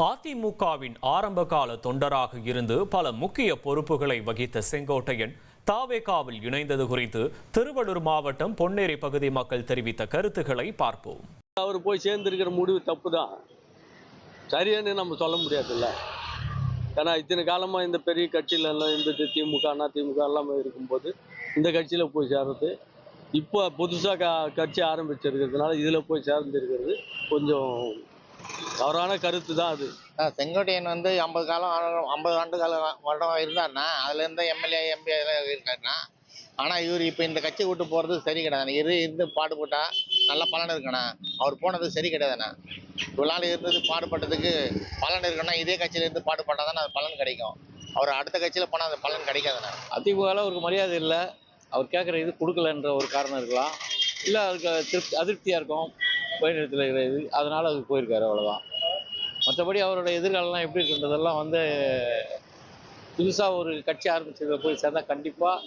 அதிமுகவின் ஆரம்பகால தொண்டராக இருந்து பல முக்கிய பொறுப்புகளை வகித்த செங்கோட்டையன் தாவேகாவில் இணைந்தது குறித்து திருவள்ளூர் மாவட்டம் பொன்னேரி பகுதி மக்கள் தெரிவித்த கருத்துக்களை பார்ப்போம். அவர் போய் சேர்ந்திருக்கிற முடிவு தப்பு தான், சரியானு நம்ம சொல்ல முடியாதுல்ல. ஏன்னா இத்தனை காலமா இந்த பெரிய கட்சியில எல்லாம் இருந்துட்டு திமுக அதிமுக எல்லாமே இருக்கும்போது இந்த கட்சியில போய் சேர்றது, இப்போ புதுசாக கட்சி ஆரம்பிச்சிருக்கிறதுனால இதுல போய் சேர்ந்துருக்கிறது கொஞ்சம் தவறான கருத்து தான் அது. செங்கோட்டையன் 50 ஆண்டு கால வருடம் இருந்தாருன்னா, அதுலேருந்து எம்எல்ஏ எம்பி அதெல்லாம் இருக்காருன்னா, ஆனால் இவர் இப்போ இந்த கட்சி விட்டு போகிறது சரி கிடையாது. இருந்து பாடுபட்டா நல்ல பலன் இருக்கணும். அவர் போனது சரி கிடையாதுண்ணா. இவ்வளோ நாள் இருந்தது பாடுபட்டதுக்கு பலன் இருக்கணும்னா இதே கட்சியில இருந்து பாடுபட்டால் தானே அது பலன் கிடைக்கும். அவர் அடுத்த கட்சியில் போனால் அந்த பலன் கிடைக்காதுண்ணா. அதிமுகவில் அவருக்கு மரியாதை இல்லை, அவர் கேட்குற இது கொடுக்கலன்ற ஒரு காரணம் இருக்கலாம், இல்லை அவருக்கு அதிருப்தியாக இருக்கும் போயிடத்தில் இருக்கிற இது, அதனால் அதுக்கு போயிருக்காரு, அவ்வளோதான். மற்றபடி அவரோட எதிர்காலம்லாம் எப்படி இருக்குன்றதெல்லாம் புதுசாக ஒரு கட்சி ஆரம்பிச்சதில் போய் சேர்ந்தால் கண்டிப்பாக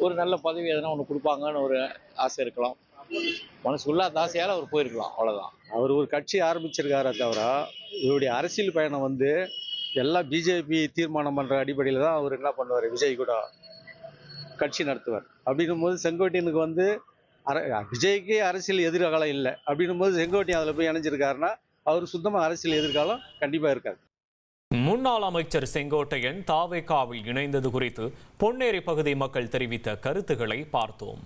ஒரு நல்ல பதவி எதனா ஒன்று கொடுப்பாங்கன்னு ஒரு ஆசை இருக்கலாம். மனசுக்குள்ள அந்த ஆசையால் அவர் போயிருக்கலாம், அவ்வளோதான். அவர் ஒரு கட்சி ஆரம்பிச்சிருக்காரே தவிர இவருடைய அரசியல் பயணம் எல்லாம் பிஜேபி தீர்மானம் பண்ணுற அடிப்படையில் தான் அவர் என்ன பண்ணுவார், விஜய் கூட கட்சி நடத்துவார். அப்படின்னும் போது செங்கோட்டையனுக்கு விஜய்க்கே அரசியல் எதிர்காலம் இல்லை. அப்படின்னும் போது செங்கோட்டையன் அதில் போய் இணைஞ்சிருக்காருன்னா அவர் சுத்தமாக அரசியல் எதிர்காலம் கண்டிப்பாக இருக்காது. முன்னாள் அமைச்சர் செங்கோட்டையன் தாவேகாவில் இணைந்தது குறித்து பொன்னேரி பகுதி மக்கள் தெரிவித்த கருத்துக்களை பார்த்தோம்.